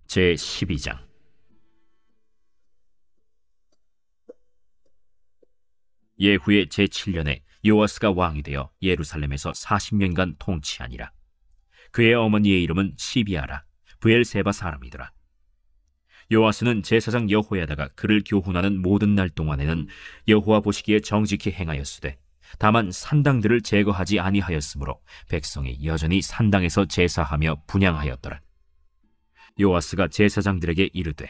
제12장. 예후의 제7년에 요아스가 왕이 되어 예루살렘에서 40년간 통치하니라. 그의 어머니의 이름은 시비아라, 브엘세바 사람이더라. 요아스는 제사장 여호야다가 그를 교훈하는 모든 날 동안에는 여호와 보시기에 정직히 행하였으되 다만 산당들을 제거하지 아니하였으므로 백성이 여전히 산당에서 제사하며 분향하였더라. 요아스가 제사장들에게 이르되,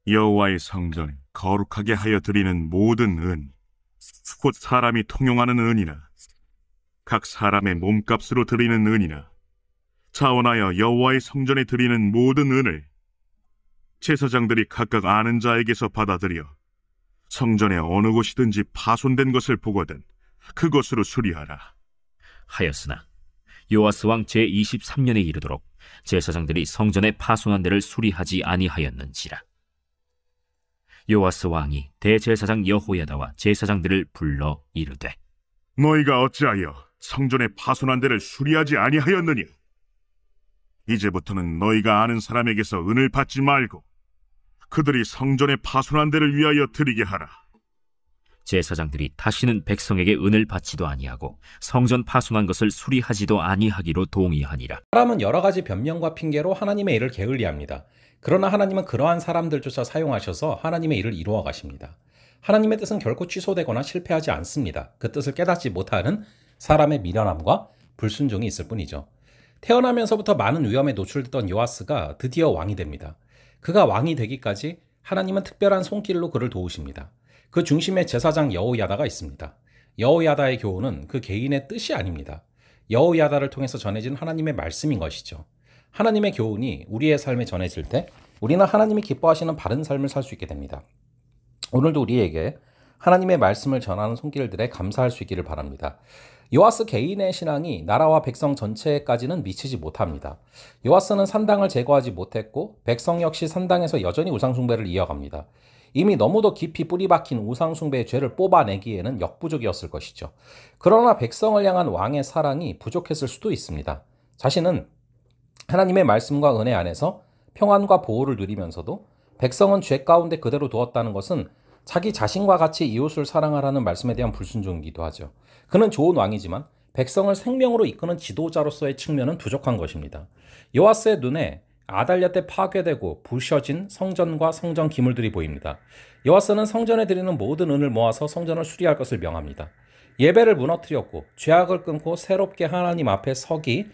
여호와의 성전에 거룩하게 하여 드리는 모든 은, 곧 사람이 통용하는 은이나 각 사람의 몸값으로 드리는 은이나 자원하여 여호와의 성전에 드리는 모든 은을 제사장들이 각각 아는 자에게서 받아들여 성전의 어느 곳이든지 파손된 것을 보거든 그것으로 수리하라 하였으나 요아스 왕 제23년에 이르도록 제사장들이 성전의 파손한 데를 수리하지 아니하였는지라. 요아스 왕이 대제사장 여호야다와 제사장들을 불러 이르되, 너희가 어찌하여 성전의 파손한 데를 수리하지 아니하였느냐? 이제부터는 너희가 아는 사람에게서 은을 받지 말고 그들이 성전의 파손한 데를 위하여 드리게 하라. 제사장들이 다시는 백성에게 은을 받지도 아니하고 성전 파손한 것을 수리하지도 아니하기로 동의하니라. 사람은 여러 가지 변명과 핑계로 하나님의 일을 게을리합니다. 그러나 하나님은 그러한 사람들조차 사용하셔서 하나님의 일을 이루어 가십니다. 하나님의 뜻은 결코 취소되거나 실패하지 않습니다. 그 뜻을 깨닫지 못하는 사람의 미련함과 불순종이 있을 뿐이죠. 태어나면서부터 많은 위험에 노출됐던 요아스가 드디어 왕이 됩니다. 그가 왕이 되기까지 하나님은 특별한 손길로 그를 도우십니다. 그 중심에 제사장 여호야다가 있습니다. 여호야다의 교훈은 그 개인의 뜻이 아닙니다. 여호야다를 통해서 전해진 하나님의 말씀인 것이죠. 하나님의 교훈이 우리의 삶에 전해질 때 우리는 하나님이 기뻐하시는 바른 삶을 살 수 있게 됩니다. 오늘도 우리에게 하나님의 말씀을 전하는 손길들에 감사할 수 있기를 바랍니다. 요아스 개인의 신앙이 나라와 백성 전체까지는 미치지 못합니다. 요아스는 산당을 제거하지 못했고 백성 역시 산당에서 여전히 우상숭배를 이어갑니다. 이미 너무도 깊이 뿌리 박힌 우상숭배의 죄를 뽑아내기에는 역부족이었을 것이죠. 그러나 백성을 향한 왕의 사랑이 부족했을 수도 있습니다. 자신은 하나님의 말씀과 은혜 안에서 평안과 보호를 누리면서도 백성은 죄 가운데 그대로 두었다는 것은 자기 자신과 같이 이웃을 사랑하라는 말씀에 대한 불순종이기도 하죠. 그는 좋은 왕이지만 백성을 생명으로 이끄는 지도자로서의 측면은 부족한 것입니다. 요아스의 눈에 아달랴 때 파괴되고 부셔진 성전과 성전 기물들이 보입니다. 요아스는 성전에 드리는 모든 은을 모아서 성전을 수리할 것을 명합니다. 예배를 무너뜨렸고 죄악을 끊고 새롭게 하나님 앞에 서기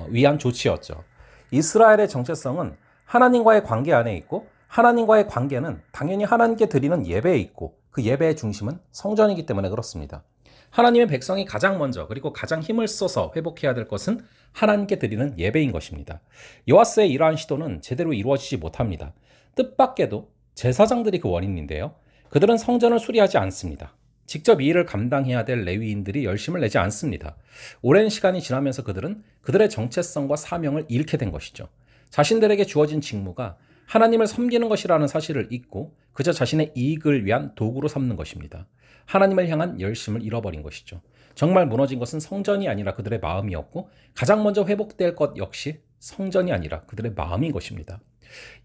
위한 조치였죠. 이스라엘의 정체성은 하나님과의 관계 안에 있고 하나님과의 관계는 당연히 하나님께 드리는 예배에 있고 그 예배의 중심은 성전이기 때문에 그렇습니다. 하나님의 백성이 가장 먼저 그리고 가장 힘을 써서 회복해야 될 것은 하나님께 드리는 예배인 것입니다. 요아스의 이러한 시도는 제대로 이루어지지 못합니다. 뜻밖에도 제사장들이 그 원인인데요. 그들은 성전을 수리하지 않습니다. 직접 이 일을 감당해야 될 레위인들이 열심을 내지 않습니다. 오랜 시간이 지나면서 그들은 그들의 정체성과 사명을 잃게 된 것이죠. 자신들에게 주어진 직무가 하나님을 섬기는 것이라는 사실을 잊고 그저 자신의 이익을 위한 도구로 삼는 것입니다. 하나님을 향한 열심을 잃어버린 것이죠. 정말 무너진 것은 성전이 아니라 그들의 마음이었고 가장 먼저 회복될 것 역시 성전이 아니라 그들의 마음인 것입니다.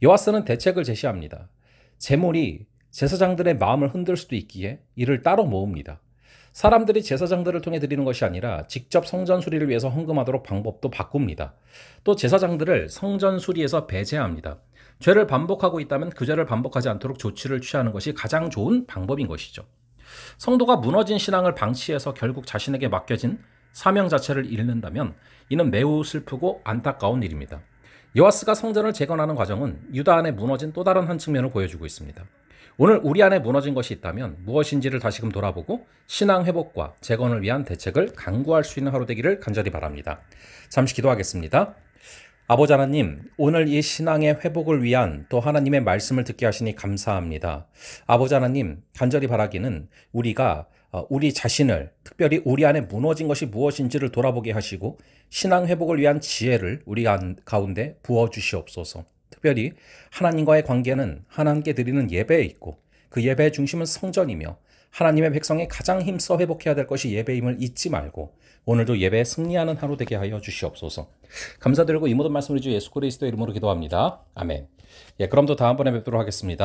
요아스는 대책을 제시합니다. 재물이 제사장들의 마음을 흔들 수도 있기에 이를 따로 모읍니다. 사람들이 제사장들을 통해 드리는 것이 아니라 직접 성전 수리를 위해서 헌금하도록 방법도 바꿉니다. 또 제사장들을 성전 수리에서 배제합니다. 죄를 반복하고 있다면 그 죄를 반복하지 않도록 조치를 취하는 것이 가장 좋은 방법인 것이죠. 성도가 무너진 신앙을 방치해서 결국 자신에게 맡겨진 사명 자체를 잃는다면 이는 매우 슬프고 안타까운 일입니다. 요아스가 성전을 재건하는 과정은 유다 안에 무너진 또 다른 한 측면을 보여주고 있습니다. 오늘 우리 안에 무너진 것이 있다면 무엇인지를 다시금 돌아보고 신앙 회복과 재건을 위한 대책을 강구할 수 있는 하루 되기를 간절히 바랍니다. 잠시 기도하겠습니다. 아버지 하나님, 오늘 이 신앙의 회복을 위한 또 하나님의 말씀을 듣게 하시니 감사합니다. 아버지 하나님, 간절히 바라기는 우리가 우리 자신을, 특별히 우리 안에 무너진 것이 무엇인지를 돌아보게 하시고 신앙 회복을 위한 지혜를 우리 가운데 부어주시옵소서. 특별히 하나님과의 관계는 하나님께 드리는 예배에 있고 그 예배의 중심은 성전이며 하나님의 백성이 가장 힘써 회복해야 될 것이 예배임을 잊지 말고 오늘도 예배에 승리하는 하루 되게 하여 주시옵소서. 감사드리고 이 모든 말씀을 주 예수 그리스도의 이름으로 기도합니다. 아멘. 예, 그럼 또 다음번에 뵙도록 하겠습니다.